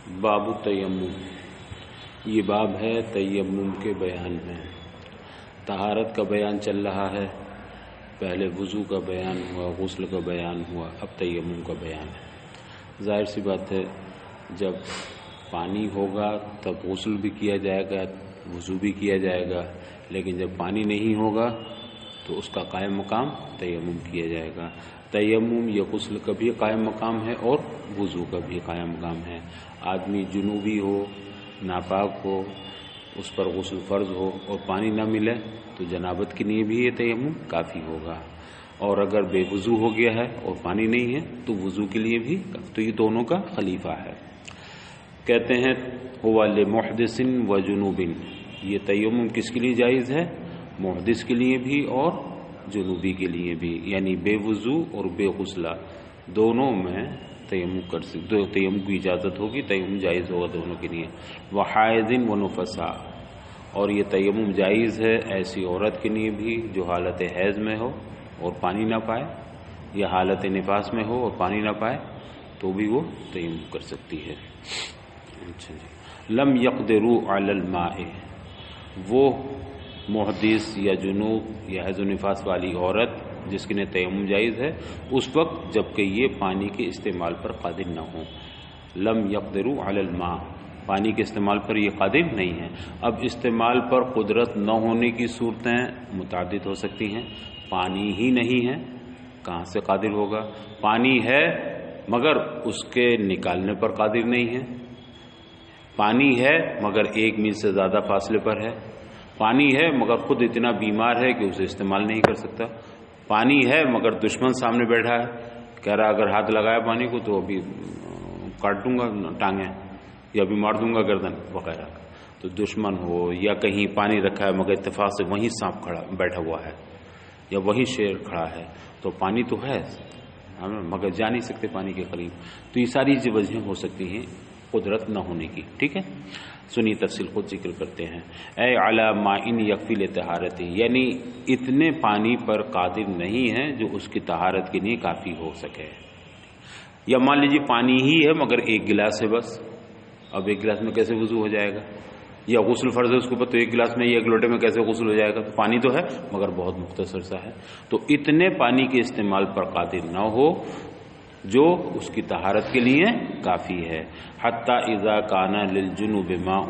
باب التیمم، یہ باب ہے تیمم کے بیان میں۔ طہارت کا بیان چل رہا ہے، پہلے وضو کا بیان ہوا، غسل کا بیان ہوا، اب تیمم کا بیان ہے۔ ظاہر سی بات ہے، جب پانی ہوگا تب غسل بھی کیا جائے گا، وضو بھی کیا جائے گا، لیکن جب پانی نہیں ہوگا تو اس کا قائم مقام تیمم کیا جائے گا۔ تیمم یا غسل کا بھی قائم مقام ہے اور وضو کا بھی قائم مقام ہے۔ آدمی جنوبی ہو، ناپاک ہو، اس پر غسل فرض ہو اور پانی نہ ملے تو جنابت کے لیے بھی یہ تیمم کافی ہوگا، اور اگر بے وضو ہو گیا ہے اور پانی نہیں ہے تو وضو کے لیے بھی، تو یہ دونوں کا خلیفہ ہے۔ کہتے ہیں ہوا لمحدث و جنوب، یہ تیمم کس کے لیے جائز ہے؟ محدث کے لیے بھی اور جنوبی کے لیے بھی، یعنی بے وضو اور بے غسلہ دونوں میں تیمم کر سکتے، تیمم کی اجازت ہوگی، تیمم جائز ہوگا دونوں کے لیے۔ وحائض و نفساء، اور یہ تیمم جائز ہے ایسی عورت کے لیے بھی جو حالت حیض میں ہو اور پانی نہ پائے، یا حالت نفاس میں ہو اور پانی نہ پائے تو بھی وہ تیمم کر سکتی ہے۔ اچھا جی، لم یقدروا علی الماء، وہ محدث یا جنوب یا حیض و نفاس والی عورت جس کے لیے تیمم جائز ہے اس وقت جبکہ یہ پانی کے استعمال پر قادر نہ ہو۔ لم یقدروا علی الماء، پانی کے استعمال پر یہ قادر نہیں ہے۔ اب استعمال پر قدرت نہ ہونے کی صورتیں متعدد ہو سکتی ہیں۔ پانی ہی نہیں ہے، کہاں سے قادر ہوگا؟ پانی ہے مگر اس کے نکالنے پر قادر نہیں ہے، پانی ہے مگر 1 میل سے زیادہ فاصلے پر ہے، پانی ہے مگر خود اتنا بیمار ہے کہ اسے استعمال نہیں کر سکتا، پانی ہے مگر دشمن سامنے بیٹھا ہے، کہہ رہا اگر ہاتھ لگایا پانی کو تو ابھی کاٹ دوں گا ٹانگیں یا ابھی مار دوں گا گردن وغیرہ۔ تو دشمن ہو یا کہیں پانی رکھا ہے مگر اتفاق سے وہیں سانپ کھڑا بیٹھا ہوا ہے یا وہیں شیر کھڑا ہے، تو پانی تو ہے مگر جا نہیں سکتے پانی کے قریب۔ تو یہ ساری وجہیں ہو سکتی ہیں قدرت نہ ہونے کی، ٹھیک ہے۔ سنی تفصیل خود ذکر کرتے ہیں۔ اے علی ماء یکفی لطہارتہ، یعنی اتنے پانی پر قادر نہیں ہے جو اس کی طہارت کے لیے کافی ہو سکے۔ یا مان لیجیے پانی ہی ہے مگر 1 گلاس ہے بس، اب 1 گلاس میں کیسے وضو ہو جائے گا؟ یا غسل فرض ہے اس کے اوپر، تو 1 گلاس میں یا 1 لوٹے میں کیسے غسل ہو جائے گا؟ تو پانی تو ہے مگر بہت مختصر سا ہے۔ تو اتنے پانی کے استعمال پر قادر نہ ہو جو اس کی طہارت کے لیے کافی ہے۔ حتیٰ اذا کان للجنوب ماء،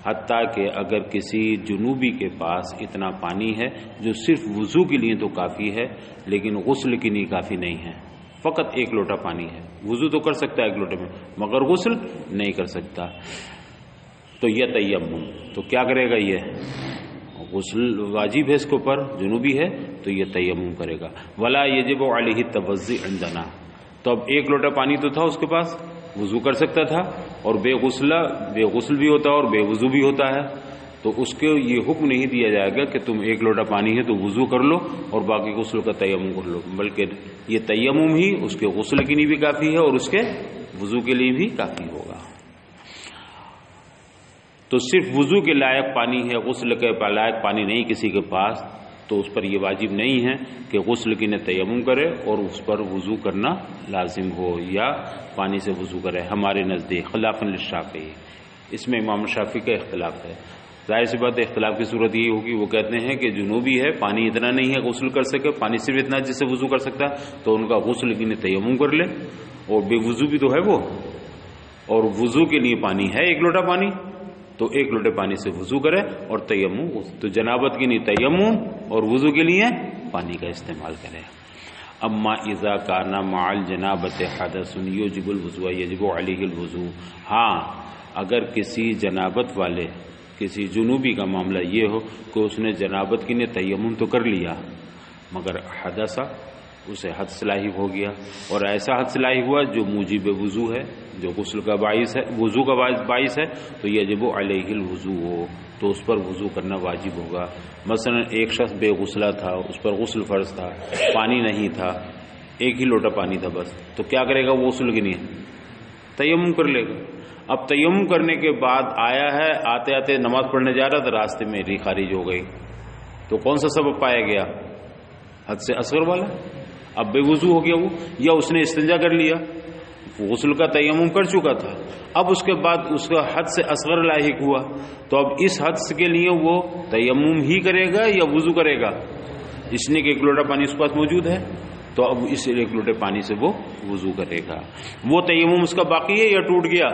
حتیٰ کہ اگر کسی جنوبی کے پاس اتنا پانی ہے جو صرف وضو کے لیے تو کافی ہے لیکن غسل کے لیے کافی نہیں ہے، فقط 1 لوٹا پانی ہے، وضو تو کر سکتا ہے 1 لوٹے میں مگر غسل نہیں کر سکتا، تو یہ تیمم، تو کیا کرے گا؟ یہ غسل واجب ہے اس کے اوپر، جنوبی ہے تو یہ تیمم کرے گا۔ ولا یجب علیہ التوضؤ عندنا، تو اب 1 لوٹا پانی تو تھا اس کے پاس، وضو کر سکتا تھا، اور بے غسل بھی ہوتا ہے اور بے وضو بھی ہوتا ہے، تو اس کے یہ حکم نہیں دیا جائے گا کہ تم 1 لوٹا پانی ہے تو وضو کر لو اور باقی غسل کا تیمم کر لو، بلکہ یہ تیمم ہی اس کے غسل کے لیے بھی کافی ہے اور اس کے وضو کے لیے بھی کافی ہوگا۔ تو صرف وضو کے لائق پانی ہے، غسل کے لائق پانی نہیں کسی کے پاس، تو اس پر یہ واجب نہیں ہے کہ غسل کی نے تیمم کرے اور اس پر وضو کرنا لازم ہو یا پانی سے وضو کرے۔ ہمارے نزدیک خلافاً للشافعی، اس میں امام شافعی کا اختلاف ہے۔ ظاہر سی بات ہے اختلاف کی صورت یہ ہوگی، وہ کہتے ہیں کہ جنوبی ہے، پانی اتنا نہیں ہے غسل کر سکے، پانی صرف اتنا جس سے وضو کر سکتا ہے، تو ان کا غسل کی نے تیمم کر لے، اور بے وضو بھی تو ہے وہ، اور وضو کے لیے پانی ہے 1 لوٹا پانی، تو 1 لوٹے پانی سے وضو کرے اور تیمم، تو جنابت کے لیے تیمم اور وضو کے لیے پانی کا استعمال کرے۔ اما اذا کان مع الجنابۃ حدث یوجب الوضوء یجب علیہ الوضوء، ہاں اگر کسی جنابت والے، کسی جنوبی کا معاملہ یہ ہو کہ اس نے جنابت کے لیے تیمم تو کر لیا مگر حدث، اسے حد سے لاحق ہو گیا، اور ایسا حد سے لاحق ہوا جو موجب وضو ہے، جو غسل کا باعث ہے، وضو کا باعث ہے، تو یجب علیہ الوضوء ہو، تو اس پر وضو کرنا واجب ہوگا۔ مثلا ایک شخص بے غسلہ تھا، اس پر غسل فرض تھا، پانی نہیں تھا، 1 ہی لوٹا پانی تھا بس، تو کیا کرے گا؟ وہ غسل کے لیے تیمم کر لے گا۔ اب تیمم کرنے کے بعد آیا ہے، آتے آتے نماز پڑھنے جا رہا تھا، راستے میں ری خارج ہو گئی، تو کون سا سبب پایا گیا؟ حد سے اصغر والا، اب بے وضو ہو گیا وہ، یا اس نے استنجا کر لیا، غسل کا تیمم کر چکا تھا، اب اس کے بعد اس کا حد سے اصغر لاحق ہوا، تو اب اس حد کے لیے وہ تیمم ہی کرے گا یا وضو کرے گا؟ اس نے کہ ایک لوٹا پانی اس کے پاس موجود ہے، تو اب اس ایک لوٹے پانی سے وہ وضو کرے گا۔ وہ تیمم اس کا باقی ہے یا ٹوٹ گیا؟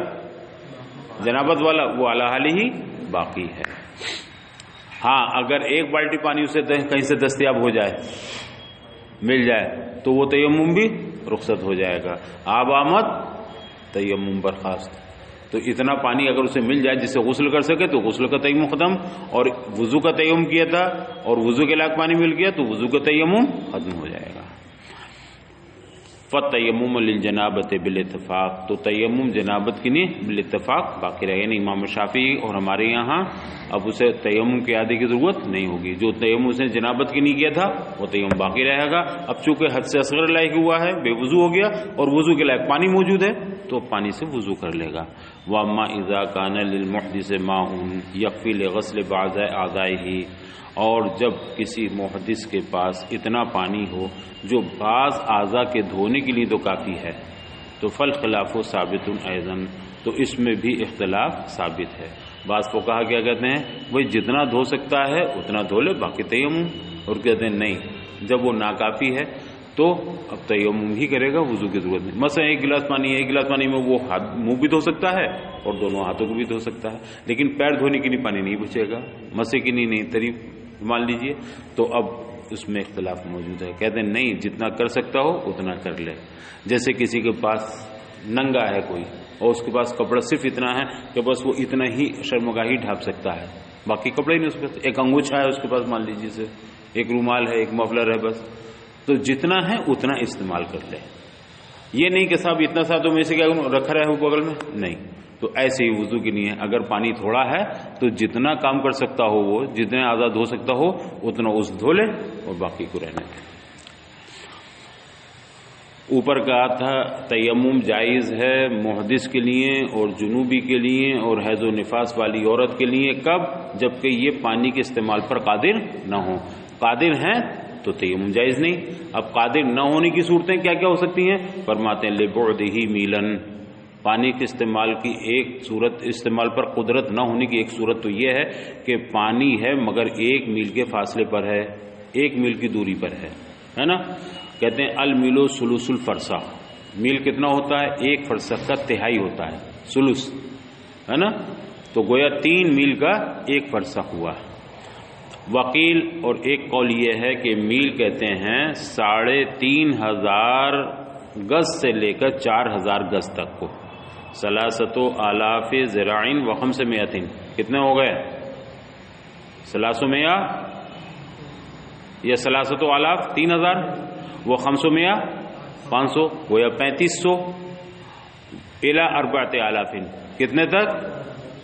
جنابت والا وہ علی حال ہی باقی ہے۔ ہاں اگر ایک بالٹی پانی اسے کہیں سے دستیاب ہو جائے، مل جائے، تو وہ تیمم بھی رخصت ہو جائے گا۔ آب آمد تیمم برخاست، تو اتنا پانی اگر اسے مل جائے جس سے غسل کر سکے تو غسل کا تیمم ختم، اور وضو کا تیمم کیا تھا اور وضو کے لائق پانی مل گیا تو وضو کا تیمم ختم ہو جائے گا۔ فَالتَّيَمُّمُ لِلْجَنَابَةِ بِالْاتِّفَاق، تو تیمم جنابت کے لیے بالاتفاق باقی رہے، یعنی امام شافعی اور ہمارے یہاں اب اسے تیمم کے اعادے کی ضرورت نہیں ہوگی۔ جو تیمم اس نے جنابت کے لیے کیا تھا وہ تیمم باقی رہے گا۔ اب چونکہ حد سے اصغر لائق ہوا ہے، بے وضو ہو گیا اور وضو کے لائق پانی موجود ہے تو پانی سے وضو کر لے گا۔ وَأَمَّا إِذَا كَانَ لِلْمُحْدِثِ مَاءٌ يَكْفِي لِغَسْلِ بَعْضِ أَعْضَائِهِ، اور جب کسی محدث کے پاس اتنا پانی ہو جو بعض اعضاء کے دھونے کے لیے تو کافی ہے، تو فالخلاف ثابت ایضا، تو اس میں بھی اختلاف ثابت ہے۔ بعض فقہا کیا کہتے ہیں وہی جتنا دھو سکتا ہے اتنا دھو لے، باقی تیمم، اور کہتے ہیں نہیں جب وہ ناکافی ہے تو اب تیمم ہی کرے گا، وضو کی ضرورت نہیں۔ مثلا ایک گلاس پانی ہے، ایک گلاس پانی میں وہ منہ بھی دھو سکتا ہے اور دونوں ہاتھوں کو بھی دھو سکتا ہے، لیکن پیر دھونے کے لیے پانی نہیں بچے گا، مسے کے لیے نہیں، تری مان لیجئے، تو اب اس میں اختلاف موجود ہے۔ کہتے ہیں نہیں، جتنا کر سکتا ہو اتنا کر لے۔ جیسے کسی کے پاس ننگا ہے کوئی اور اس کے پاس کپڑا صرف اتنا ہے کہ بس وہ اتنا ہی شرمگاہی ڈھانپ سکتا ہے، باقی کپڑے ہی نہیں اس کے پاس، ایک انگوچھا ہے اس کے پاس مان لیجیے سے، ایک رومال ہے، ایک مفلر ہے، بس تو جتنا ہے اتنا استعمال کر لے۔ یہ نہیں کہ صاحب اتنا سا تو میں سے کیا رکھا رہے ہو بغل میں، نہیں۔ تو ایسے ہی وضو کے لیے اگر پانی تھوڑا ہے تو جتنا کام کر سکتا ہو وہ، جتنے اعضاء دھو سکتا ہو اتنا اس دھو لے اور باقی کو رہنے دے۔ اوپر کہا تھا تیمم جائز ہے محدث کے لیے اور جنوبی کے لیے اور حیض و نفاس والی عورت کے لیے، کب؟ جبکہ یہ پانی کے استعمال پر قادر نہ ہو۔ قادر ہیں تو تیمم جائز نہیں۔ اب قادر نہ ہونے کی صورتیں کیا کیا ہو سکتی ہیں؟ فرماتے ہیں لِبُعْدِهِ مِيلًا، پانی کے استعمال کی ایک صورت، استعمال پر قدرت نہ ہونے کی ایک صورت تو یہ ہے کہ پانی ہے مگر 1 میل کے فاصلے پر ہے، 1 میل کی دوری پر ہے نا۔ کہتے ہیں المیلو ثلث الفرسخ، میل کتنا ہوتا ہے؟ 1 فرسخ کا تہائی ہوتا ہے، ثلث ہے نا، تو گویا 3 میل کا 1 فرسخ ہوا۔ وکیل اور ایک قول یہ ہے کہ میل کہتے ہیں 3500 گز سے لے کر 4000 گز تک کو، 3,000 ذراع و 500، کتنے ہو گئے؟ 300 یا 3,000 3000 وہ 500 500 گویا 3500 الی 4,000، کتنے تک؟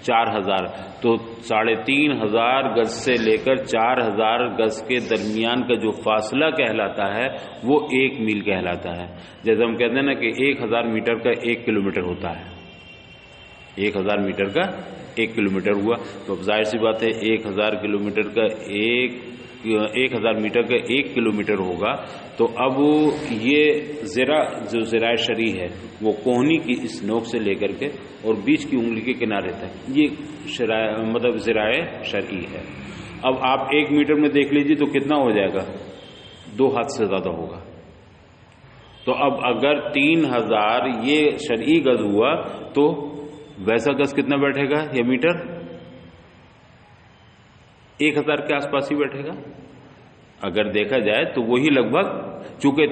4000۔ تو 3500 گز سے لے کر 4000 گز کے درمیان کا جو فاصلہ کہلاتا ہے وہ 1 میل کہلاتا ہے۔ جیسے ہم کہتے ہیں نا کہ 1000 میٹر کا 1 کلومیٹر ہوتا ہے، 1000 میٹر کا 1 کلومیٹر ہوا، تو اب ظاہر سی بات ہے 1000 کلومیٹر کا 1000 میٹر کا 1 کلومیٹر ہوگا، تو اب یہ جو ذراع شرعی ہے وہ کوہنی کی اس نوک سے لے کر کے اور بیچ کی انگلی کے کنارے تک، یہ مطلب ذراع شرعی ہے۔ اب آپ 1 میٹر میں دیکھ لیجیے تو کتنا ہو جائے گا؟ 2 ہاتھ سے زیادہ ہوگا۔ تو اب اگر 3000 یہ شرعی گز ہوا تو ویسا گز کتنا بیٹھے گا یا میٹر؟ 1000 کے آس پاس ہی بیٹھے گا اگر دیکھا جائے تو، وہی لگ بھگ، چونکہ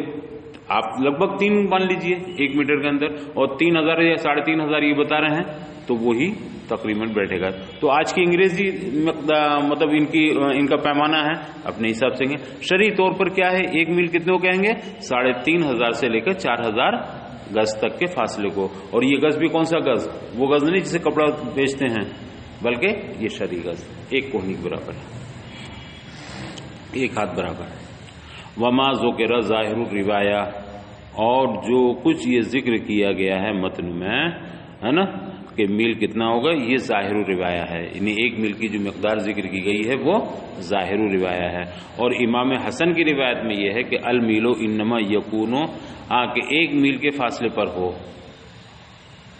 آپ لگ بھگ 3 مان لیجئے 1 میٹر کے اندر، اور 3000 یا 3500 یہ بتا رہے ہیں تو وہی تقریباً بیٹھے گا۔ تو آج کی انگریزی مطلب ان کا پیمانہ ہے، اپنے حساب سے شرعی طور پر کیا ہے؟ 1 میل کتنے کو کہیں گے؟ 3500 سے لے کر 4000 گز تک کے فاصلے کو۔ اور یہ گز بھی کون سا گز؟ وہ گز نہیں جسے کپڑا بیچتے ہیں، بلکہ یہ شرعی گز 1 کوہنی کے برابر ہے، 1 ہاتھ برابر ہے۔ وما ذکر ظاہر الروایہ، اور جو کچھ یہ ذکر کیا گیا ہے متن میں، ہے نا، کہ میل کتنا ہوگا، یہ ظاہر الروایہ ہے، یعنی 1 میل کی جو مقدار ذکر کی گئی ہے وہ ظاہر الروایہ ہے۔ اور امام حسن کی روایت میں یہ ہے کہ المیلو انما یکونو، کہ 1 میل کے فاصلے پر ہو،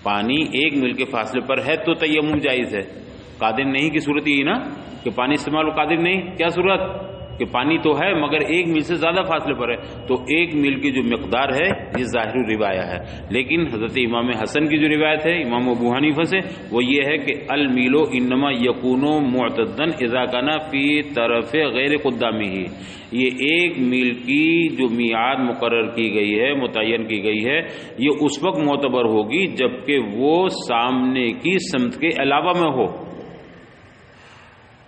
پانی 1 میل کے فاصلے پر ہے تو تیمم جائز ہے. قادر نہیں کی صورت یہی نا کہ پانی استعمال ہو، قادر نہیں کیا صورت کہ پانی تو ہے مگر 1 میل سے زیادہ فاصلے پر ہے، تو 1 میل کی جو مقدار ہے یہ ظاہر روایہ ہے. لیکن حضرت امام حسن کی جو روایت ہے امام ابو حنیفہ سے وہ یہ ہے کہ المیل انما یکون معتدا اذا کان فی طرف غیر قدامہ، یہ 1 میل کی جو میعاد مقرر کی گئی ہے، متعین کی گئی ہے، یہ اس وقت معتبر ہوگی جبکہ وہ سامنے کی سمت کے علاوہ میں ہو.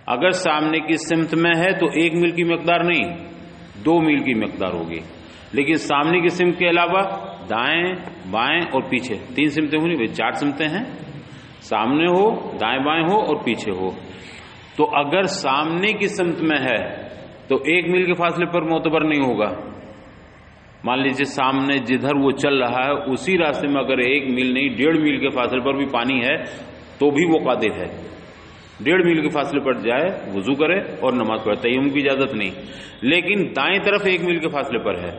اگر سامنے کی سمت میں ہے تو 1 میل کی مقدار نہیں 2 میل کی مقدار ہوگی، لیکن سامنے کی سمت کے علاوہ دائیں بائیں اور پیچھے 3 سمتیں ہونی، 4 سمتیں ہیں، سامنے ہو دائیں بائیں ہو اور پیچھے ہو. تو اگر سامنے کی سمت میں ہے تو 1 میل کے فاصلے پر معتبر نہیں ہوگا. مان لیجیے سامنے جدھر وہ چل رہا ہے اسی راستے میں اگر 1 میل نہیں 1.5 میل کے فاصلے پر بھی پانی ہے تو بھی وہ قادر ہے. 1.5 میل کے فاصلے پر جائے وضو کرے اور نماز پڑھے، تیمم کی اجازت نہیں. لیکن دائیں طرف 1 میل کے فاصلے پر ہے،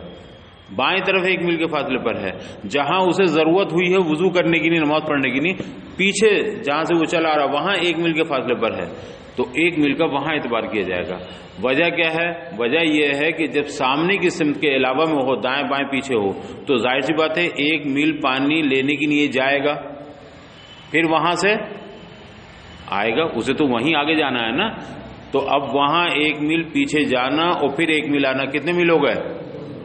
بائیں طرف 1 میل کے فاصلے پر ہے، جہاں اسے ضرورت ہوئی ہے وضو کرنے کی نہیں نماز پڑھنے کی نہیں، پیچھے جہاں سے وہ چلا آ رہا وہاں 1 میل کے فاصلے پر ہے تو 1 میل کا وہاں اعتبار کیا جائے گا. وجہ کیا ہے؟ وجہ یہ ہے کہ جب سامنے کی سمت کے علاوہ میں ہو، دائیں بائیں پیچھے ہو، تو ظاہر سی بات ہے 1 میل پانی لینے کے لیے جائے گا، پھر وہاں سے آئے گا، اسے تو وہیں آگے جانا ہے نا. تو اب وہاں 1 میل پیچھے جانا اور پھر 1 میل آنا، کتنے میل ہو گئے؟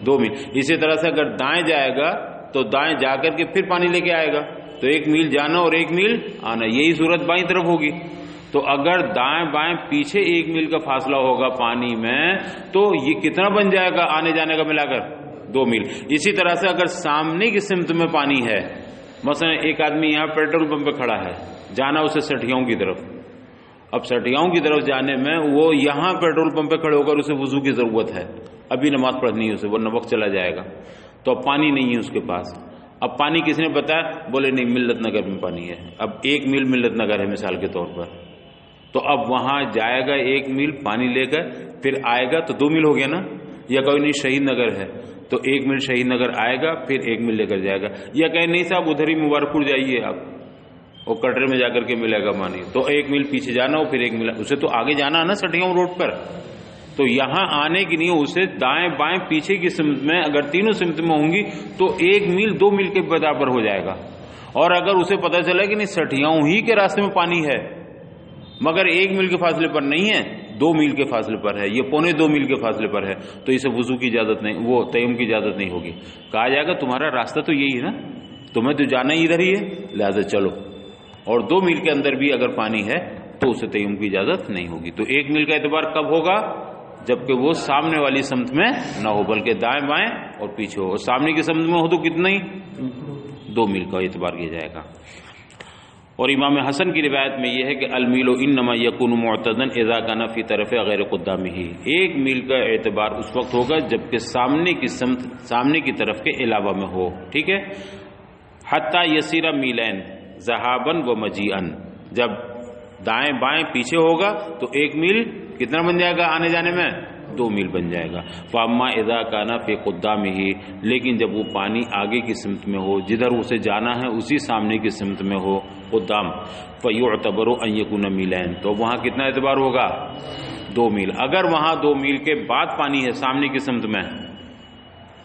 2 میل. اسی طرح سے اگر دائیں جائے گا تو دائیں جا کر کے پھر پانی لے کے آئے گا، تو 1 میل جانا اور 1 میل آنا، یہی صورت بائیں طرف ہوگی. تو اگر دائیں بائیں پیچھے 1 میل کا فاصلہ ہوگا پانی میں تو یہ کتنا بن جائے گا آنے جانے کا ملا کر؟ 2 میل. اسی طرح سے اگر سامنے کی سمت میں پانی ہے، مثلا ایک آدمی یہاں پیٹرول پمپ پہ کھڑا ہے، جانا اسے سٹھیاؤں کی طرف، اب سٹھیاؤں کی طرف جانے میں وہ یہاں پیٹرول پمپ پہ کھڑے ہو کر اسے وضو کی ضرورت ہے، ابھی نماز پڑھنی ہے اسے، ورنہ وقت چلا جائے گا، تو اب پانی نہیں ہے اس کے پاس. اب پانی کس نے بتایا؟ بولے نہیں ملت نگر میں پانی ہے. اب 1 میل ملت نگر ہے مثال کے طور پر، تو اب وہاں جائے گا 1 میل پانی لے کر پھر آئے گا تو 2 میل ہو گیا نا. یا کوئی نہیں شہید نگر ہے تو 1 میل شہید نگر آئے گا پھر 1 میل لے کر جائے گا. یا کہیں نہیں صاحب ادھر ہی مبارک پور جائیے آپ، وہ کٹرے میں جا کر کے ملے گا پانی، تو 1 میل پیچھے جانا ہو پھر 1 میل، اسے تو آگے جانا ہے نا سٹھیاؤں روڈ پر. تو یہاں آنے کی نہیں، اسے دائیں بائیں پیچھے کی سمت میں اگر تینوں سمت میں ہوں گی تو 1 میل 2 میل کے برابر ہو جائے گا. اور اگر اسے پتہ چلا کہ نہیں سٹھیاؤں ہی کے راستے میں پانی ہے مگر 1 میل کے فاصلے پر نہیں ہے، 2 میل کے فاصلے پر ہے، یہ 1.25 میل کے فاصلے پر ہے، تو اسے وضو کی اجازت نہیں، وہ تیمم کی اجازت نہیں ہوگی. کہا جائے گا تمہارا راستہ تو یہی ہے نا، تمہیں تو جانا ہی ادھر ہی ہے، لہذا چلو. اور 2 میل کے اندر بھی اگر پانی ہے تو اسے تیمم کی اجازت نہیں ہوگی. تو 1 میل کا اعتبار کب ہوگا؟ جبکہ وہ سامنے والی سمت میں نہ ہو بلکہ دائیں بائیں اور پیچھے ہو. اور سامنے کی سمت میں ہو تو کتنا ہی 2 میل کا اعتبار کیا جائے گا. اور امام حسن کی روایت میں یہ ہے کہ المیل انما یکون معتدا اذا کان فی طرف غیر قدامہ، 1 میل کا اعتبار اس وقت ہوگا جبکہ سامنے کی سمت سامنے کی طرف کے علاوہ میں ہو. ٹھیک ہے. حتی یسیر میلین ذہابا و مجیئا، جب دائیں بائیں پیچھے ہوگا تو 1 میل کتنا بن جائے گا آنے جانے میں؟ 2 میل بن جائے گا. فاما اذا کان فی قدامہ، لیکن جب وہ پانی آگے کی سمت میں ہو، جدھر اسے جانا ہے اسی سامنے کی سمت میں ہو قدام، فیعتبر ان یکون میلین، تو وہاں کتنا اعتبار ہوگا؟ 2 میل. اگر وہاں 2 میل کے بعد پانی ہے سامنے کی سمت میں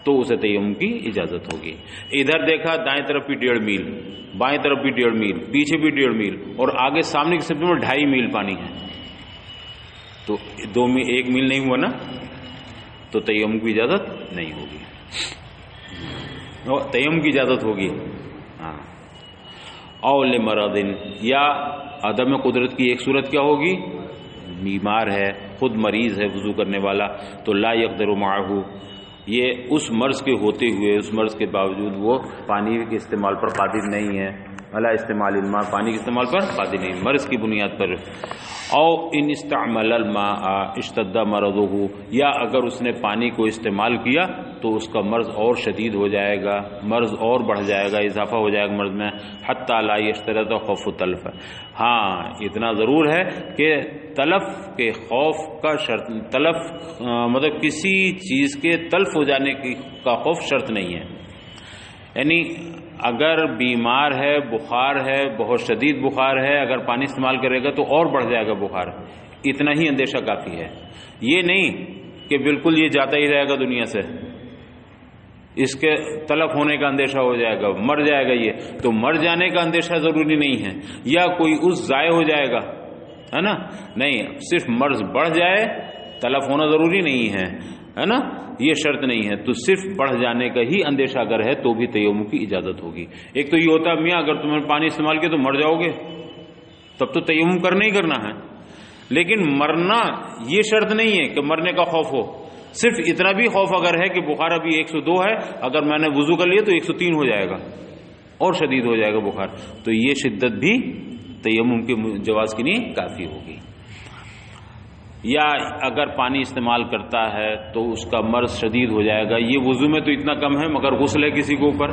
تو اسے تیمم کی اجازت ہوگی. ادھر دیکھا دائیں طرف بھی 1.5 میل، بائیں طرف بھی 1.5 میل، پیچھے بھی 1.5 میل اور آگے سامنے کی سمت میں 2.5 میل پانی ہے، تو 1 میل نہیں ہوا نا، تو تیمم کی اجازت نہیں ہوگی. تیمم کی اجازت ہوگی. ہاں. او لمرض، یا عدم قدرت کی ایک صورت کیا ہوگی؟ بیمار ہے، خود مریض ہے وضو کرنے والا، تو لا یقدر معه، یہ اس مرض کے ہوتے ہوئے اس مرض کے باوجود وہ پانی کے استعمال پر قادر نہیں ہے، علی استعمال الماء، پانی کے استعمال پر قادر نہیں، مرض کی بنیاد پر. او ان استعمل الماء اشتد مرضه، یا اگر اس نے پانی کو استعمال کیا تو اس کا مرض اور شدید ہو جائے گا، مرض اور بڑھ جائے گا، اضافہ ہو جائے گا مرض میں. حتی لا یشترط خوف تلف، ہاں اتنا ضرور ہے کہ تلف کے خوف کا شرط، تلف مطلب کسی چیز کے تلف ہو جانے کا خوف شرط نہیں ہے. یعنی اگر بیمار ہے، بخار ہے، بہت شدید بخار ہے، اگر پانی استعمال کرے گا تو اور بڑھ جائے گا بخار، اتنا ہی اندیشہ کافی ہے۔ یہ نہیں کہ بالکل یہ جاتا ہی رہے گا دنیا سے، اس کے تلف ہونے کا اندیشہ ہو جائے گا، مر جائے گا، یہ تو مر جانے کا اندیشہ ضروری نہیں ہے، یا کوئی اس ضائع ہو جائے گا، ہے نا، نہیں، صرف مرض بڑھ جائے، تلف ہونا ضروری نہیں ہے نا، یہ شرط نہیں ہے، تو صرف بڑھ جانے کا ہی اندیشہ اگر ہے تو بھی تیمم کی اجازت ہوگی۔ ایک تو یہ ہوتا ہے میاں اگر تم نے پانی استعمال کیا تو مر جاؤ گے، تب تو تیمم کرنا ہی کرنا ہے، لیکن مرنا یہ شرط نہیں ہے کہ مرنے کا خوف ہو، صرف اتنا بھی خوف اگر ہے کہ بخار ابھی 102 ہے، اگر میں نے وضو کر لیا تو 103 ہو جائے گا اور شدید ہو جائے گا بخار، تو یہ شدت بھی تیمم کے جواز کے لیے کافی ہوگی۔ یا اگر پانی استعمال کرتا ہے تو اس کا مرض شدید ہو جائے گا، یہ وضو میں تو اتنا کم ہے، مگر غسل ہے کسی کے اوپر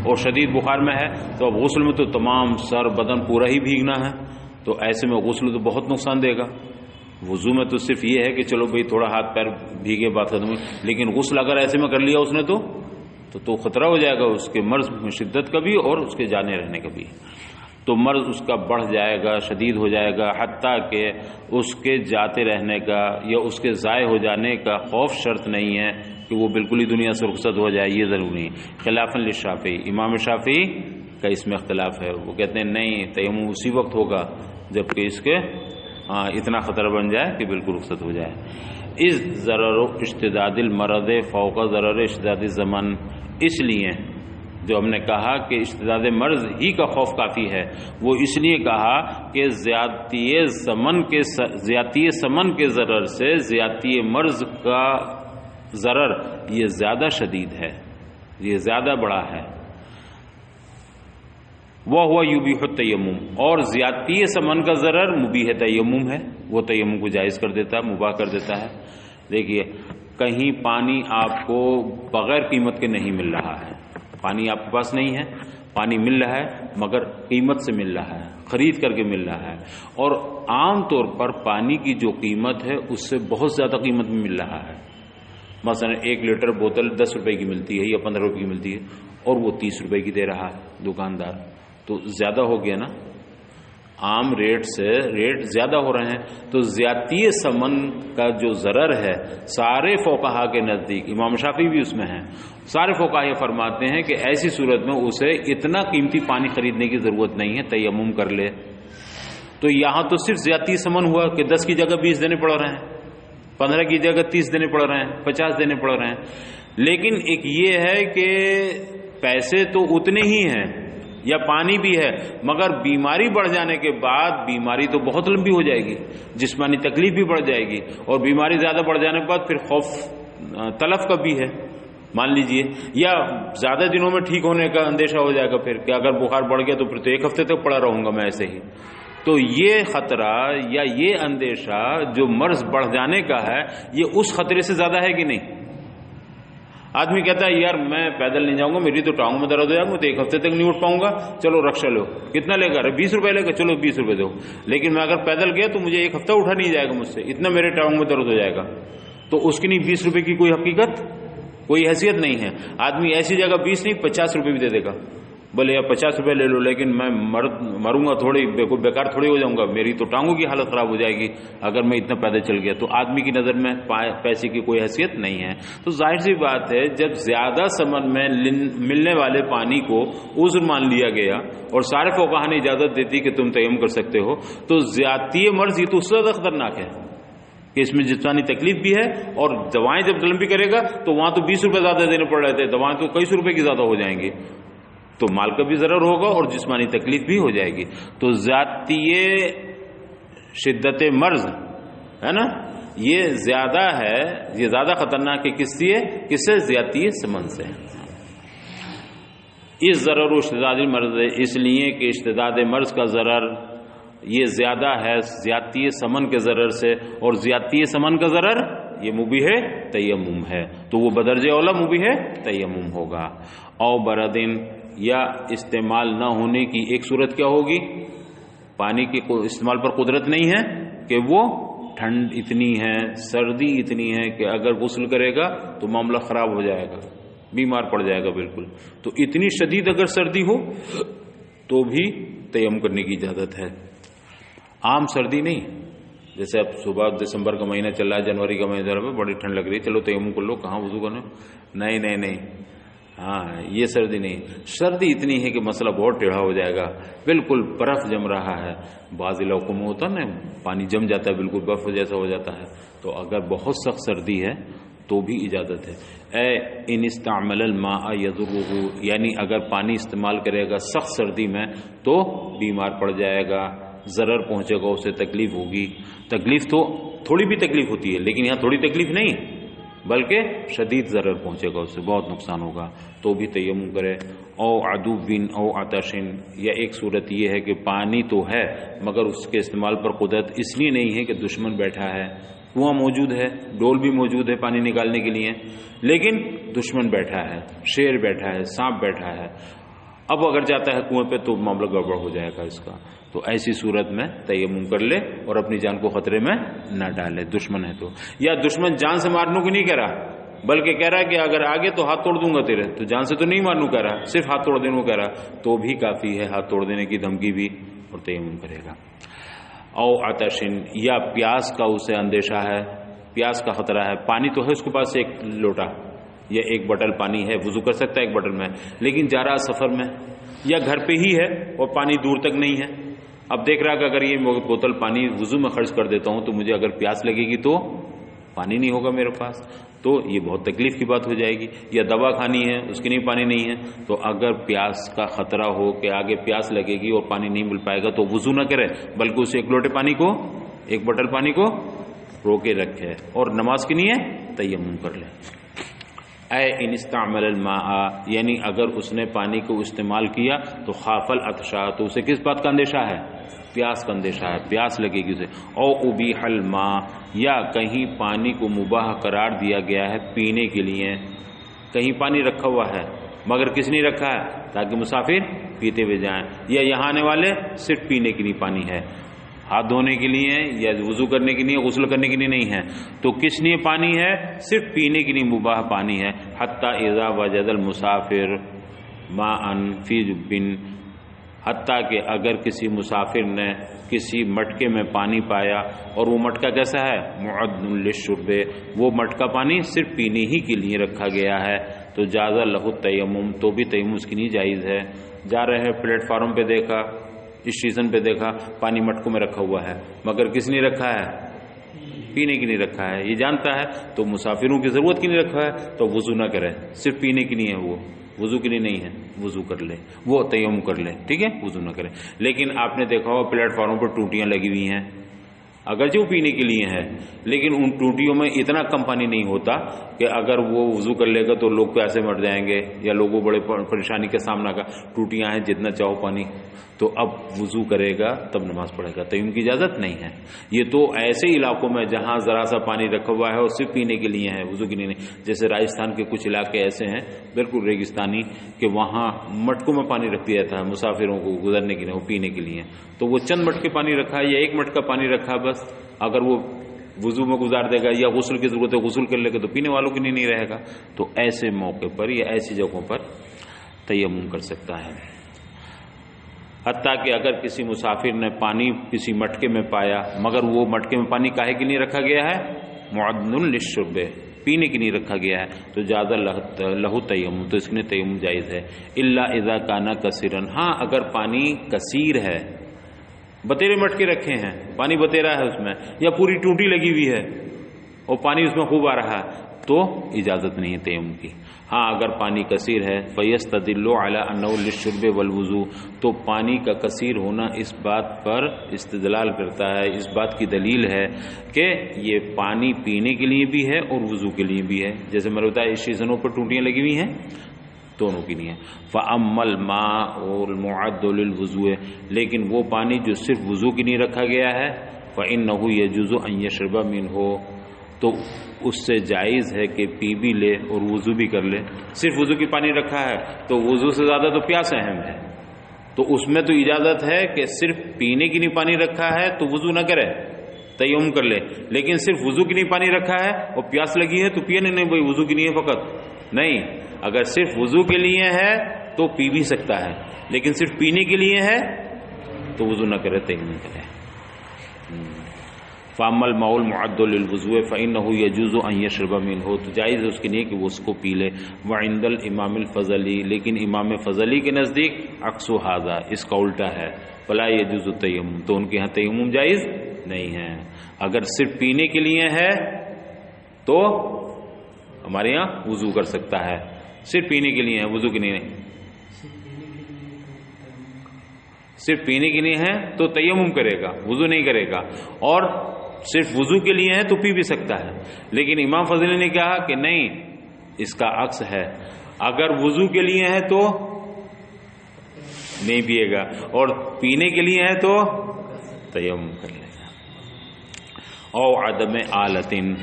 اور شدید بخار میں ہے، تو اب غسل میں تو تمام سر بدن پورا ہی بھیگنا ہے، تو ایسے میں غسل تو بہت نقصان دے گا۔ وضو میں تو صرف یہ ہے کہ چلو بھئی تھوڑا ہاتھ پیر بھیگے بات ختم ہوئی، لیکن غسل اگر ایسے میں کر لیا اس نے تو خطرہ ہو جائے گا اس کے مرض میں شدت کا بھی اور اس کے جانے رہنے کا بھی، تو مرض اس کا بڑھ جائے گا، شدید ہو جائے گا، حتیٰ کہ اس کے جاتے رہنے کا یا اس کے ضائع ہو جانے کا خوف شرط نہیں ہے کہ وہ بالکل ہی دنیا سے رخصت ہو جائے، یہ ضروری ہے۔ خلافاً للشافعی، امام شافعی کا اس میں اختلاف ہے، وہ کہتے ہیں نہیں، تیمم اسی وقت ہوگا جبکہ اس کے اتنا خطرہ بن جائے کہ بالکل رخصت ہو جائے۔ اس ضرر اشتداد المرض فوق ضرر اشتداد الزمن، اس لیے جو ہم نے کہا کہ اشتداد مرض ہی کا خوف کافی ہے، وہ اس لیے کہا کہ زیادتی سمن کے ضرر سے زیادتی مرض کا ضرر یہ زیادہ شدید ہے، یہ زیادہ بڑا ہے۔ وہ یبیح التیمم، اور زیادتی سمن کا ضرر مبیح تیمم ہے، وہ تیمم کو جائز کر دیتا ہے، مباح کر دیتا ہے۔ دیکھیے کہیں پانی آپ کو بغیر قیمت کے نہیں مل رہا ہے، پانی آپ کے پاس نہیں ہے، پانی مل رہا ہے مگر قیمت سے مل رہا ہے، خرید کر کے مل رہا ہے، اور عام طور پر پانی کی جو قیمت ہے اس سے بہت زیادہ قیمت میں مل رہا ہے۔ مثلا 1 لیٹر بوتل 10 روپے کی ملتی ہے یا 15 روپے کی ملتی ہے اور وہ 30 روپے کی دے رہا ہے دکاندار، تو زیادہ ہو گیا نا، عام ریٹ سے ریٹ زیادہ ہو رہے ہیں، تو زیادتی ثمن کا جو ضرر ہے سارے فقہا کے نزدیک، امام شافعی بھی اس میں ہیں، سارے فقہا یہ فرماتے ہیں کہ ایسی صورت میں اسے اتنا قیمتی پانی خریدنے کی ضرورت نہیں ہے، تیمم کر لے۔ تو یہاں تو صرف زیادتی ثمن ہوا کہ 10 کی جگہ 20 دینے پڑ رہے ہیں، 15 کی جگہ 30 دینے پڑ رہے ہیں، 50 دینے پڑ رہے ہیں، لیکن ایک یہ ہے کہ پیسے تو اتنے ہی ہیں یا پانی بھی ہے، مگر بیماری بڑھ جانے کے بعد بیماری تو بہت لمبی ہو جائے گی، جسمانی تکلیف بھی بڑھ جائے گی، اور بیماری زیادہ بڑھ جانے کے بعد پھر خوف تلف کا بھی ہے، مان لیجئے، یا زیادہ دنوں میں ٹھیک ہونے کا اندیشہ ہو جائے گا پھر کہ اگر بخار بڑھ گیا تو پھر تو 1 ہفتے تک پڑا رہوں گا میں ایسے ہی۔ تو یہ خطرہ یا یہ اندیشہ جو مرض بڑھ جانے کا ہے، یہ اس خطرے سے زیادہ ہے کہ نہیں؟ آدمی کہتا ہے یار میں پیدل نہیں جاؤں گا، میری تو ٹانگوں میں درد ہو جائے گا، میں تو 1 ہفتے تک نہیں اٹھ پاؤں گا، چلو رکشہ لو، کتنا لے گا؟ 20 روپے لے گا، چلو 20 روپے دو، لیکن میں اگر پیدل گیا تو مجھے 1 ہفتہ اٹھا نہیں جائے گا مجھ سے، اتنا میرے ٹانگوں میں درد ہو جائے گا، تو اس کی نہیں 20 روپے کی کوئی حقیقت، کوئی حیثیت نہیں ہے۔ آدمی ایسی جگہ 20 نہیں 50 روپے بھی دے دے گا، بولے یا 50 روپے لے لو، لیکن میں مروں گا تھوڑی، بیکار تھوڑی ہو جاؤں گا، میری تو ٹانگوں کی حالت خراب ہو جائے گی اگر میں اتنا پیدل چل گیا۔ تو آدمی کی نظر میں پیسے کی کوئی حیثیت نہیں ہے، تو ظاہر سی بات ہے جب زیادہ ثمن میں ملنے والے پانی کو عذر مان لیا گیا اور سارے فقہا نے اجازت دیتی کہ تم تیمم کر سکتے ہو، تو زیادتی مرض یہ تو اس سے زیادہ خطرناک ہے کہ اس میں جسمانی تکلیف بھی ہے، اور دوائیں جب لمبی کرے گا تو وہاں تو 20 روپے زیادہ دینے پڑ رہے تھے، دوائیں تو کئی سو روپے کی زیادہ ہو جائیں گی، تو مال کا بھی ضرر ہوگا اور جسمانی تکلیف بھی ہو جائے گی۔ تو زیادتی شدت مرض ہے نا، یہ زیادہ ہے، یہ زیادہ خطرناک ہے کس سے؟ زیادتی سمن سے۔ اس ضرر و اشتداد مرض، اس لیے کہ اشتداد مرض کا ضرر یہ زیادہ ہے زیادتی سمن کے ضرر سے، اور زیادتی سمن کا ضرر یہ مبیح تیمم ہے، تو وہ بدرجہ اولا مبیح تیمم ہوگا۔ او بردن، یا استعمال نہ ہونے کی ایک صورت کیا ہوگی؟ پانی کے استعمال پر قدرت نہیں ہے کہ وہ ٹھنڈ اتنی ہے، سردی اتنی ہے کہ اگر غسل کرے گا تو معاملہ خراب ہو جائے گا، بیمار پڑ جائے گا بالکل. تو اتنی شدید اگر سردی ہو تو بھی تیمم کرنے کی اجازت ہے. عام سردی نہیں، جیسے اب صبح دسمبر کا مہینہ چل رہا ہے، جنوری کا مہینہ چل رہا ہے، بڑی ٹھنڈ لگ رہی ہے، چلو تیمم کر لو، کہاں وضو کرنا. نہیں نہیں نہیں، ہاں یہ سردی نہیں. سردی اتنی ہے کہ مسئلہ بہت ٹیڑھا ہو جائے گا، بالکل برف جم رہا ہے. بعض علاقوں میں ہوتا نا پانی جم جاتا ہے، بالکل برف جیسا ہو جاتا ہے. تو اگر بہت سخت سردی ہے تو بھی اجازت ہے. اے ان استعمل الماء یضره، یعنی اگر پانی استعمال کرے گا سخت سردی میں تو بیمار پڑ جائے گا، ضرر پہنچے گا، اسے تکلیف ہوگی. تکلیف تو تھوڑی بھی تکلیف ہوتی ہے، لیکن یہاں تھوڑی تکلیف نہیں بلکہ شدید ضرر پہنچے گا، اس سے بہت نقصان ہوگا. تو بھی تیمم کرے. او عدو او عطشن، یا ایک صورت یہ ہے کہ پانی تو ہے مگر اس کے استعمال پر قدرت اس لیے نہیں ہے کہ دشمن بیٹھا ہے. کنواں موجود ہے، ڈول بھی موجود ہے پانی نکالنے کے لیے، لیکن دشمن بیٹھا ہے، شیر بیٹھا ہے، سانپ بیٹھا ہے. اب اگر جاتا ہے کنویں پہ تو معاملہ گڑبڑ ہو جائے گا اس کا. تو ایسی صورت میں تیمم کر لے اور اپنی جان کو خطرے میں نہ ڈالے. دشمن ہے تو، یا دشمن جان سے مارنے کو نہیں کہہ رہا بلکہ کہہ رہا ہے کہ اگر آگے تو ہاتھ توڑ دوں گا تیرے، تو جان سے تو نہیں مارنوں کہہ رہا، صرف ہاتھ توڑ دینے کو کہہ رہا، تو بھی کافی ہے ہاتھ توڑ دینے کی دھمکی بھی، اور تیمم کرے گا. او عطشن، یا پیاس کا اسے اندیشہ ہے، پیاس کا خطرہ ہے. پانی تو ہے اس کے پاس ایک لوٹا یا ایک بٹل پانی ہے، وضو کر سکتا ہے ایک بٹل میں، لیکن جا رہا سفر میں یا گھر پہ ہی ہے اور پانی دور تک نہیں ہے. اب دیکھ رہا کہ اگر یہ بوتل پانی وضو میں خرچ کر دیتا ہوں تو مجھے اگر پیاس لگے گی تو پانی نہیں ہوگا میرے پاس، تو یہ بہت تکلیف کی بات ہو جائے گی. یا دوا کھانی ہے، اس کے لیے پانی نہیں ہے، تو اگر پیاس کا خطرہ ہو کہ آگے پیاس لگے گی اور پانی نہیں مل پائے گا تو وضو نہ کرے بلکہ اسے ایک لوٹے پانی کو، ایک بٹل پانی کو روکے رکھے اور نماز کے لیے تیمم کر لے. اے ان استعمل الماء، یعنی اگر اس نے پانی کو استعمال کیا تو خاف العطشا، تو اسے کس بات کا اندیشہ ہے؟ پیاس کا اندیشہ ہے، پیاس لگے گی اسے. او ابیح الماء، یا کہیں پانی کو مباح قرار دیا گیا ہے پینے کے لیے، کہیں پانی رکھا ہوا ہے مگر کس نے رکھا ہے؟ تاکہ مسافر پیتے ہوئے جائیں، یا یہاں آنے والے صرف پینے کے لیے پانی ہے، ہاتھ دھونے کے لیے یا وضو کرنے کے لیے، غسل کرنے کے لیے نہیں ہے. تو کس لیے پانی ہے؟ صرف پینے کے لیے مباح پانی ہے. حتی اذا وجد المسافر ماء فی جب، حتیٰ کہ اگر کسی مسافر نے کسی مٹکے میں پانی پایا اور وہ مٹکا کیسا ہے؟ معد للشرب، وہ مٹکا پانی صرف پینے ہی کے لیے رکھا گیا ہے، تو جاز لہ التیمم، تو بھی تیمم اس کے لیے جائز ہے. جا رہے ہیں پلیٹ فارم پہ دیکھا، اسٹیشن پہ دیکھا پانی مٹکوں میں رکھا ہوا ہے مگر کس نے رکھا ہے؟ پینے کے لیے رکھا ہے، یہ جانتا ہے، تو مسافروں کی ضرورت کے لیے رکھا ہے تو وضو نہ کرے، صرف پینے کے لیے ہے، وہ وضو کے لیے نہیں ہے، وضو کر لے، وہ تیمم کر لے، ٹھیک ہے، وضو نہ کرے. لیکن آپ نے دیکھا ہو پلیٹ فارم پر ٹوٹیاں لگی ہوئی ہیں، اگرچہ وہ پینے کے لیے ہے لیکن ان ٹوٹیوں میں اتنا کم پانی نہیں ہوتا کہ اگر وہ وضو کر لے گا تو لوگ پیاسے مر جائیں گے یا لوگوں بڑے پریشانی کا سامنا کا. ٹوٹیاں ہیں جتنا چاہو پانی، تو اب وضو کرے گا تب نماز پڑھے گا، تیمم کی اجازت نہیں ہے. یہ تو ایسے علاقوں میں جہاں ذرا سا پانی رکھا ہوا ہے اور صرف پینے کے لیے ہے، وضو کے لیے نہیں. جیسے راجستھان کے کچھ علاقے ایسے ہیں بالکل ریگستانی کہ وہاں مٹکوں میں پانی رکھ دیا جاتا ہے مسافروں کو گزرنے کے لیے، وہ پینے کے لیے، تو وہ چند مٹکے پانی رکھا ہے یا ایک مٹکا پانی رکھا بس، اگر وہ وضو میں گزار دے گا یا غسل کی ضرورت ہے غسل کر لے گا تو پینے والوں کے لیے نہیں رہے گا. تو ایسے موقع پر یا ایسی جگہوں پر تیمم کر سکتا ہے. حتیٰ کہ اگر کسی مسافر نے پانی کسی مٹکے میں پایا مگر وہ مٹکے میں پانی کاہے کے لیے رکھا گیا ہے؟ معد للشرب، پینے کے لیے رکھا گیا ہے، تو جاز لہ تیمم، تو اس میں تیمم جائز ہے. الا اذا کان کثیرا، ہاں اگر پانی کثیر ہے، بتیرے مٹکے رکھے ہیں، پانی بتیرا ہے اس میں، یا پوری ٹوٹی لگی ہوئی ہے اور پانی اس میں خوب آ رہا ہے، تو اجازت نہیں ہے تیمم کی. ہاں اگر پانی کثیر ہے فیستدل علی انہ للشرب والوضو، تو پانی کا کثیر ہونا اس بات پر استدلال کرتا ہے، اس بات کی دلیل ہے کہ یہ پانی پینے کے لیے بھی ہے اور وضو کے لیے بھی ہے. جیسے میں نے بتایا اس سیزنوں پر ٹوٹیاں لگی ہوئی ہیں دونوں کے لیے. فَأَمَّا الْمَاءُ الْمُعَدُّ لِلْوُضُوءِ، لیکن وہ پانی جو صرف وضو کے لیے رکھا گیا ہے، فَإِنَّهُ يَجُوزُ أَن يَشْرَبَ مِنْهُ، تو اس سے جائز ہے کہ پی بھی لے اور وضو بھی کر لے. صرف وضو کی پانی رکھا ہے تو وضو سے زیادہ تو پیاس اہم ہے، تو اس میں تو اجازت ہے کہ صرف پینے کے لیے پانی رکھا ہے تو وضو نہ کرے، تیمم کر لے. لیکن صرف وضو کے لیے پانی رکھا ہے اور پیاس لگی ہے تو پیے نہیں، بھائی وضو کے لیے فقط نہیں، اگر صرف وضو کے لیے ہے تو پی بھی سکتا ہے، لیکن صرف پینے کے لیے ہے تو وضو نہ کرے، تیمم کرے۔ فَأَمَّا الْمَاءُ الْمُعَدُّ لِلْوُضُوءِ فَإِنَّهُ يَجُوزُ أَن يَشْرَبَ مِنْهُ، تو جائز ہے اس کے لیے کہ وہ اس کو پی لے۔ وَعِندَ الْإِمَامِ الْفَضَلِي، لیکن امام فضلی کے نزدیک عکس ھذا، اس کا الٹا ہے، فَلَا يَجُوزُ التَّيَمُّمُ، تو ان کے ہاں تیمم جائز نہیں ہے۔ اگر صرف پینے کے لیے ہے تو ہمارے یہاں وضو کر سکتا ہے، صرف پینے کے لیے ہے، وضو کے لیے نہیں۔ صرف پینے کے لیے ہے تو تیمم کرے گا، وضو نہیں کرے گا، اور صرف وضو کے لیے ہے تو پی بھی سکتا ہے۔ لیکن امام فضلی نے کہا کہ نہیں، اس کا عکس ہے، اگر وضو کے لیے ہے تو نہیں پیے گا، اور پینے کے لیے ہے تو تیمم کر لے گا۔ او عدم آلتن،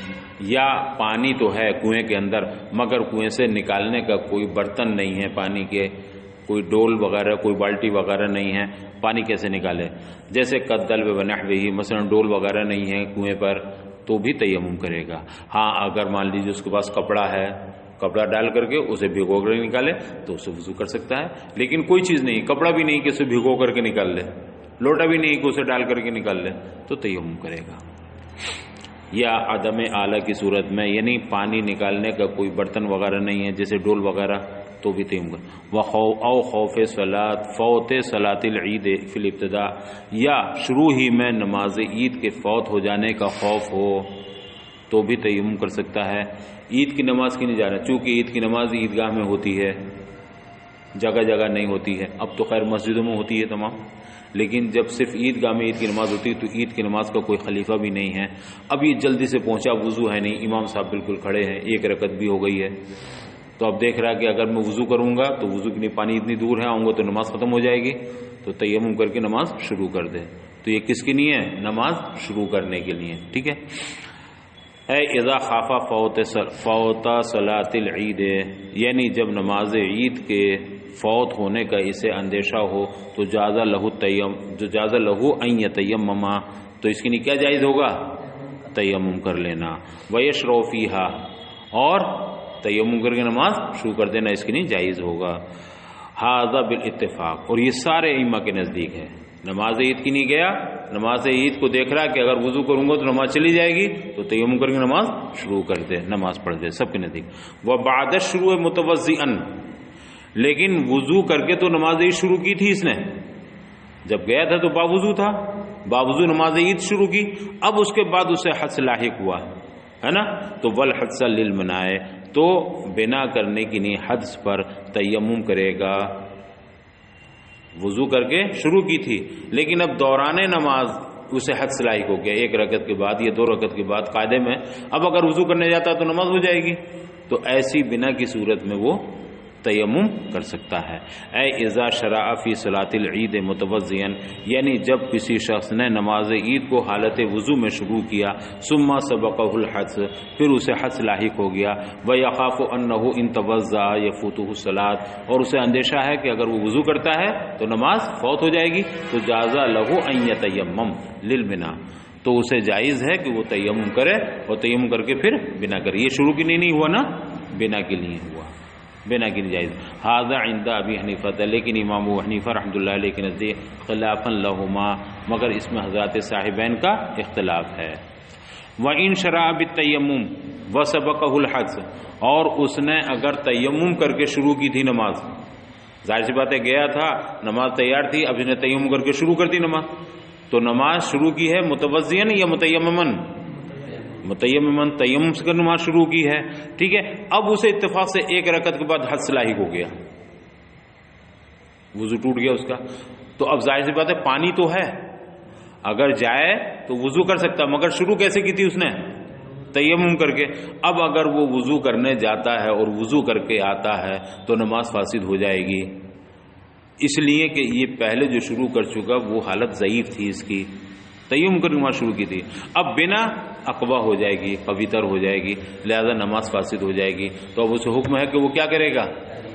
یا پانی تو ہے کنویں کے اندر مگر کنویں سے نکالنے کا کوئی برتن نہیں ہے، پانی کے کوئی ڈول وغیرہ، کوئی بالٹی وغیرہ نہیں ہے، پانی کیسے نکالے؟ جیسے قدل و نحوہ، مثلا ڈول وغیرہ نہیں ہے کنویں پر تو بھی تیمم کرے گا۔ ہاں اگر مان لیجیے اس کے پاس کپڑا ہے، کپڑا ڈال کر کے اسے بھگو کر نکالے تو اسے وضو کر سکتا ہے، لیکن کوئی چیز نہیں، کپڑا بھی نہیں کہ اسے بھگو کر کے نکال لے، لوٹا بھی نہیں کہ اسے ڈال کر کے نکال لے تو تیمم کرے گا۔ یا عدم آلہ کی صورت میں، یعنی پانی نکالنے کا کوئی برتن وغیرہ نہیں ہے جیسے ڈول وغیرہ تو بھی تیمم کر۔ او خوف صلاۃ فوت صلاۃ العید فی الابتداء، یا شروع ہی میں نماز عید کے فوت ہو جانے کا خوف ہو تو بھی تیمم کر سکتا ہے۔ عید کی نماز کی نہیں جا رہا، چونکہ عید کی نماز عیدگاہ میں ہوتی ہے، جگہ جگہ نہیں ہوتی ہے، اب تو خیر مسجدوں میں ہوتی ہے تمام، لیکن جب صرف عیدگاہ میں عید کی نماز ہوتی ہے تو عید کی نماز کا کوئی خلیفہ بھی نہیں ہے، اب یہ جلدی سے پہنچا، وضو ہے نہیں، امام صاحب بالکل کھڑے ہیں، ایک رکعت بھی ہو گئی ہے، تو اب دیکھ رہا ہے کہ اگر میں وضو کروں گا تو وضو کے لیے پانی اتنی دور ہے، آؤں گا تو نماز ختم ہو جائے گی، تو تیمم کر کے نماز شروع کر دے۔ تو یہ کس کے لیے ہے؟ نماز شروع کرنے کے لیے، ٹھیک ہے۔ اے اذا خافا فوت صلاۃ العید، یعنی جب نماز عید کے فوت ہونے کا اسے اندیشہ ہو تو جاز لہو ان یتیمم، تو اس کے لیے کیا جائز ہوگا؟ تیمم کر لینا۔ ویشرع فیہا، اور تیمم کر کے نماز شروع کر دینا اس کے لیے جائز ہوگا۔ ھذا بالاتفاق، اور یہ سارے ائمہ کے نزدیک ہے۔ نماز عید کی نہیں گیا، نماز عید کو دیکھ رہا کہ اگر وضو کروں گا تو نماز چلی جائے گی تو تیمم کر کے نماز شروع کر دے، نماز پڑھ دے، سب کے نزدیک۔ وبعد الشروع متوضئا، لیکن وضو کر کے تو نماز عید شروع کی تھی اس نے، جب گیا تھا تو باوضو تھا، باوضو نماز عید شروع کی، اب اس کے بعد اسے حدث لاحق ہوا ہے نا، تو والحدث للمناع، تو بنا کرنے کی نہیں حدث پر تیمم کرے گا۔ وضو کر کے شروع کی تھی لیکن اب دوران نماز اسے حدث لاحق ہو گیا، ایک رکعت کے بعد یا 2 رکعت کے بعد قاعدے میں، اب اگر وضو کرنے جاتا تو نماز ہو جائے گی، تو ایسی بنا کی صورت میں وہ تیمم کر سکتا ہے۔ اے اذا شرع فی صلاۃ العید متوضئا، یعنی جب کسی شخص نے نماز عید کو حالت وضو میں شروع کیا، ثم سبقہ الحدث، پھر اسے حدث لاحق ہو گیا، ویخاف انہ ان توضأ یفوتہ الصلاۃ، اور اسے اندیشہ ہے کہ اگر وہ وضو کرتا ہے تو نماز فوت ہو جائے گی، تو جاز لہ ان یتیمم للبناء، تو اسے جائز ہے کہ وہ تیمم کرے، اور تیمم کر کے پھر بنا کرے۔ یہ شروع کے لیے نہیں ہوا نا، بنا کے لیے ہوا، بنا کی جائز۔ ھذا عند ابی حنیفہ، لیکن امام ابو حنیفہ رحمۃ اللہ علیہ کے نزدیک خلافا لہما، مگر اس میں حضرات صاحبین کا اختلاف ہے۔ وَإِن شَرَعَ بِالتَّيَمُّمِ وَسَبَقَهُ الْحَدث، اور اس نے اگر تیمم کر کے شروع کی تھی نماز، ظاہر سی بات ہے گیا تھا نماز تیار تھی، اب اس نے تیمم کر کے شروع کر دی نماز، تو نماز شروع کی ہے متوضئا یا متیمما؟ متیممن، تیمم سے نماز شروع کی ہے، ٹھیک ہے۔ اب اسے اتفاق سے 1 رکعت کے بعد حدث لاحق ہو گیا، وضو ٹوٹ گیا اس کا، تو اب ظاہر سی بات ہے پانی تو ہے، اگر جائے تو وضو کر سکتا، مگر شروع کیسے کی تھی اس نے؟ تیمم کر کے۔ اب اگر وہ وضو کرنے جاتا ہے اور وضو کر کے آتا ہے تو نماز فاسد ہو جائے گی، اس لیے کہ یہ پہلے جو شروع کر چکا وہ حالت ضعیف تھی اس کی، تیمم کر نماز شروع کی تھی، اب بنا اقوا ہو جائے گی، قوی تر ہو جائے گی، لہذا نماز فاسد ہو جائے گی، تو اب اسے حکم ہے کہ وہ کیا کرے گا؟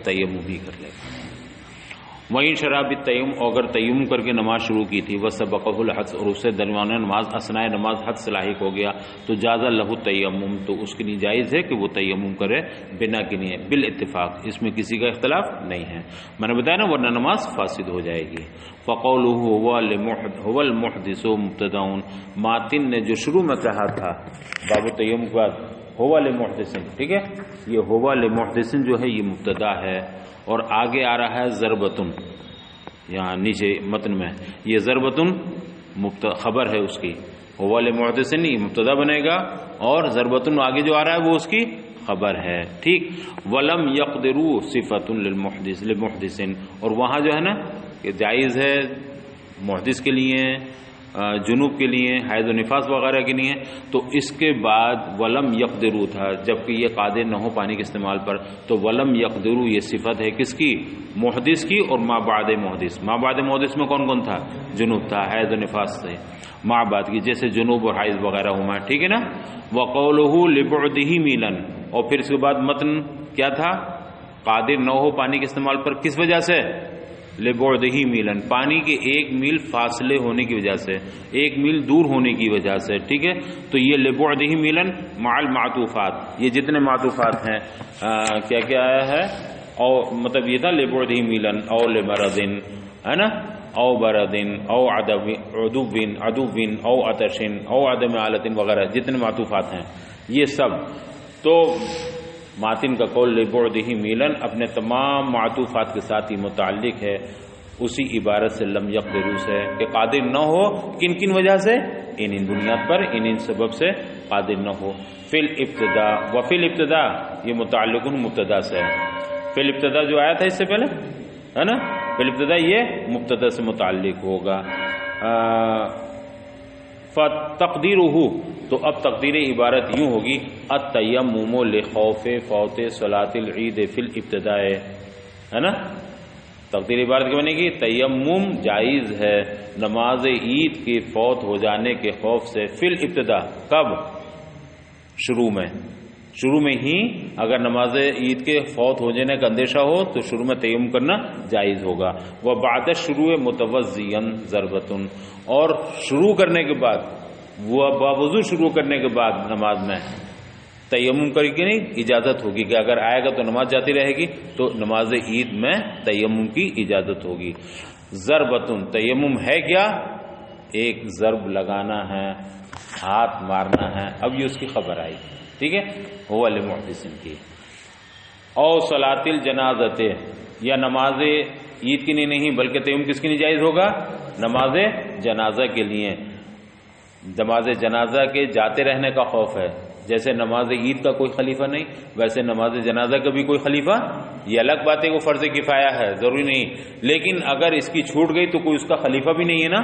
تیمم ہی کر لے گا۔ وہیں شراب تیمم، اگر تیمم کر کے نماز شروع کی تھی وسبقہ الحدث، اور اس سے درمیان نماز اثناء نماز حدث لاحق ہو گیا تو جاز لہ تیمم، تو اس کے لیے جائز ہے کہ وہ تیمم کرے بنا کے لیے بالاتفاق، اس میں کسی کا اختلاف نہیں ہے، میں نے بتایا نا، ورنہ نماز فاسد ہو جائے گی۔ فقولہ هو المحدث مبتدأ، ماتن نے جو شروع میں کہا تھا باب تیمم کے بعد ہوا لمحدث، ٹھیک ہے، یہ ہوا لمحدث جو ہے یہ مبتدا ہے، اور آگے آ رہا ہے ضربتن، یہاں نیچے متن میں یہ ضربتن خبر ہے اس کی، ہوا لمحدث یہ مبتدا بنے گا، اور ضربتن آگے جو آ رہا ہے وہ اس کی خبر ہے، ٹھیک۔ ولم یقدروا صفۃ للمحدث، اور وہاں جو ہے نا کہ جائز ہے محدث کے لیے، جنوب کے لیے، حیض و نفاس وغیرہ کے لیے، تو اس کے بعد ولم یقدروا تھا، جبکہ یہ قادر نہ ہو پانی کے استعمال پر، تو ولم یقدروا یہ صفت ہے کس کی؟ محدث کی، اور ما بعد محدث، ما بعد محدث میں کون کون تھا؟ جنوب تھا، حیض و نفاس سے ما بعد کی، جیسے جنوب اور حیض وغیرہ ہوا، ٹھیک ہے نا۔ وقولہ لبعدہ میلا، اور پھر اس کے بعد متن کیا تھا؟ قادر نہ ہو پانی کے استعمال پر، کس وجہ سے؟ لبعدہ میلا، پانی کے 1 میل فاصلے ہونے کی وجہ سے، 1 میل دور ہونے کی وجہ سے، ٹھیک ہے۔ تو یہ لبعدہ میلا مع المعطوفات، یہ جتنے معطوفات ہیں کیا کیا آیا ہے، او مطلب یہ تھا لبعدہ میلا او لمرض، ہے نا، او برد او عدو او عطش او عدم آلت وغیرہ، جتنے معطوفات ہیں یہ سب، تو ماتن کا قول لبعدہ میلا اپنے تمام معطوفات کے ساتھ ہی متعلق ہے اسی عبارت سے لم یقدروا سے، کہ قادر نہ ہو، کن کن وجہ سے؟ ان بنیاد پر، ان سبب سے قادر نہ ہو۔ فی الابتداء، وفی الابتداء یہ متعلق مبتدا سے ہے، فی الابتداء جو آیا تھا اس سے پہلے، ہے نا، فی الابتداء یہ مبتدا سے متعلق ہوگا۔ فتقدیرہ، تو اب تقدیر عبارت یوں ہوگی، التیمم لخوف فوت صلاۃ العید فی الابتداء، ہے نا، تقدیر عبارت کی بنے گی تیمم جائز ہے نماز عید کے فوت ہو جانے کے خوف سے، فی الابتداء، کب؟ شروع میں ہی اگر نماز عید کے فوت ہو جانے کا اندیشہ ہو تو شروع میں تیمم کرنا جائز ہوگا۔ وبعد الشروع متوضیا ضربۃ، اور شروع کرنے کے بعد، وہ باوضو شروع کرنے کے بعد نماز میں تیمم کر کے نہیں اجازت ہوگی، کہ اگر آئے گا تو نماز جاتی رہے گی، تو نماز عید میں تیمم کی اجازت ہوگی۔ ضربۃ، تیمم ہے کیا؟ ایک ضرب لگانا ہے، ہاتھ مارنا ہے، اب یہ اس کی خبر آئی، ٹھیک ہے، ہوا لمحدث کی۔ او صلاۃ الجنازۃ، یا نماز عید کی نہیں بلکہ تیمم کس کے لیے جائز ہوگا؟ نماز جنازہ کے لیے، نماز جنازہ کے جاتے رہنے کا خوف ہے، جیسے نماز عید کا کوئی خلیفہ نہیں ویسے نماز جنازہ کا بھی کوئی خلیفہ، یہ الگ بات ہے، وہ فرض کفایہ ہے، ضروری نہیں، لیکن اگر اس کی چھوٹ گئی تو کوئی اس کا خلیفہ بھی نہیں ہے نا،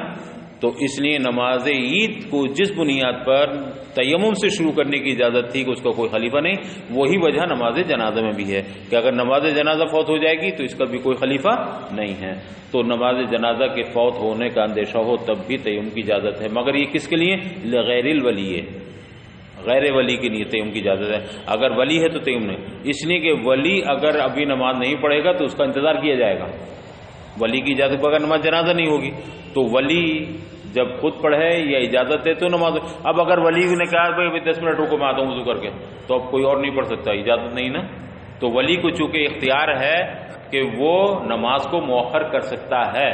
تو اس لیے نماز عید کو جس بنیاد پر تیمم سے شروع کرنے کی اجازت تھی کہ اس کا کوئی خلیفہ نہیں، وہی وجہ نماز جنازہ میں بھی ہے، کہ اگر نماز جنازہ فوت ہو جائے گی تو اس کا بھی کوئی خلیفہ نہیں ہے، تو نماز جنازہ کے فوت ہونے کا اندیشہ ہو تب بھی تیمم کی اجازت ہے، مگر یہ کس کے لیے؟ لغیر الولی، غیر ولی کے لیے تیمم کی اجازت ہے، اگر ولی ہے تو تیمم نہیں، اس لیے کہ ولی اگر ابھی نماز نہیں پڑھے گا تو اس کا انتظار کیا جائے گا، ولی کی اجازت بغیر نماز جنازہ نہیں ہوگی، تو ولی جب خود پڑھے یا اجازت دے تو نماز، اب اگر ولی نے کہا بھائی 10 منٹ رکو میں آتا ہوں وضو کر کے، تو اب کوئی اور نہیں پڑھ سکتا، اجازت نہیں نا، تو ولی کو چونکہ اختیار ہے کہ وہ نماز کو مؤخر کر سکتا ہے،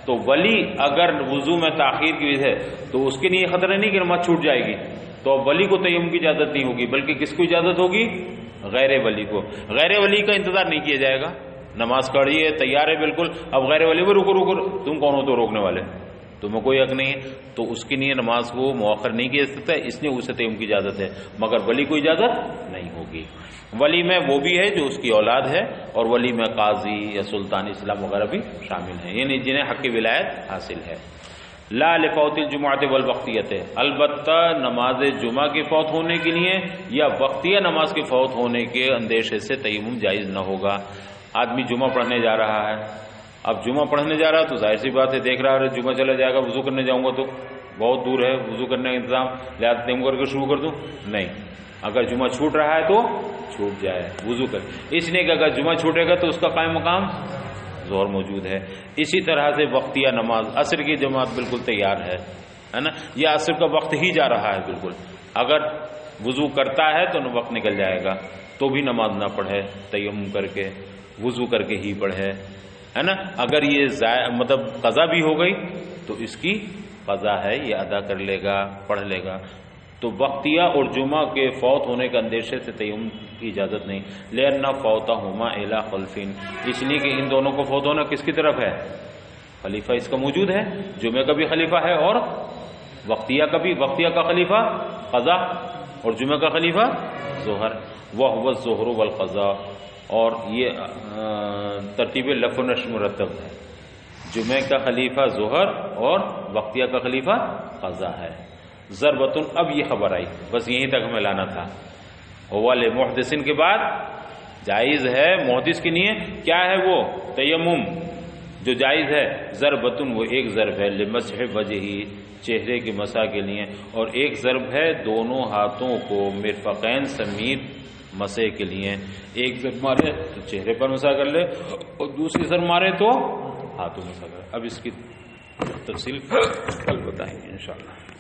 تو ولی اگر وضو میں تاخیر کی وجہ ہے تو اس کے لیے خطرہ نہیں کہ نماز چھوٹ جائے گی، تو اب ولی کو تیمم کی اجازت نہیں ہوگی، بلکہ کس کو اجازت ہوگی؟ غیر ولی کو، غیر ولی کا انتظار نہیں کیا جائے گا، نماز کھڑی ہے تیار ہے بالکل، اب غیر ولی کو رکو تم کون ہو تو روکنے والے، تمہیں کوئی حق نہیں ہے، تو اس کے لیے نماز کو مؤخر نہیں کیا جا سکتا، اس لیے اسے تیمم کی اجازت ہے، مگر ولی کو اجازت نہیں ہوگی۔ ولی میں وہ بھی ہے جو اس کی اولاد ہے، اور ولی میں قاضی یا سلطان اسلام وغیرہ بھی شامل ہیں، یعنی جنہیں حق ولایت حاصل ہے۔ لا لفوت الجمعۃ والوقتیۃ، البتہ نماز جمعہ کے فوت ہونے کے لیے یا وقتیہ نماز کے فوت ہونے کے اندیشے سے تیمم جائز نہ ہوگا۔ آدمی جمعہ پڑھنے جا رہا ہے، اب جمعہ پڑھنے جا رہا ہے تو ظاہر سی بات ہے دیکھ رہا ہے جمعہ چلا جائے گا، وضو کرنے جاؤں گا تو بہت دور ہے وضو کرنے کا انتظام، لہٰذا تیمم کر کے شروع کر دوں، نہیں، اگر جمعہ چھوٹ رہا ہے تو چھوٹ جائے وضو کر، اس لیے کہ اگر جمعہ چھوٹے گا تو اس کا قائم مقام ظہر موجود ہے. اسی طرح سے وقتیہ نماز عصر کی جماعت بالکل تیار ہے نا، یا عصر کا وقت ہی جا رہا ہے بالکل، اگر وضو کرتا ہے تو وقت نکل جائے گا تو بھی نماز نہ پڑھے، تیمم کر کے وضو کر کے ہی پڑھے، ہے نا. اگر یہ مطلب قضا بھی ہو گئی تو اس کی قضا ہے، یہ ادا کر لے گا، پڑھ لے گا. تو وقتیہ اور جمعہ کے فوت ہونے کے اندیشے سے تیمم کی اجازت نہیں. لأن فوتہما الی خلفین، اس لیے کہ ان دونوں کو فوت ہونا کس کی طرف ہے؟ خلیفہ اس کا موجود ہے، جمعہ کا بھی خلیفہ ہے اور وقتیہ کا بھی. وقتیہ کا خلیفہ قضا اور جمعہ کا خلیفہ ظہر. وہو الظہر والقضاء، اور یہ ترتیب لف و نشر مرتب ہے. جمعہ کا خلیفہ ظہر اور وقتیہ کا خلیفہ قضا ہے. ضربتن، اب یہ خبر آئی، بس یہیں تک ہمیں لانا تھا. ہوا لمحدث کے بعد جائز ہے محدث کے لیے، کیا ہے وہ؟ تیمم جو جائز ہے. ضربتن، وہ ایک ضرب ہے، لمسح وجہی، چہرے کے مسح کے لیے، اور ایک ضرب ہے دونوں ہاتھوں کو مرفقین سمیت مسح کے لیے. ایک ضرب مارے تو چہرے پر مسح کر لے اور دوسری ضرب مارے تو ہاتھوں مسح کر. اب اس کی تفصیل کل بتائیں گے انشاءاللہ.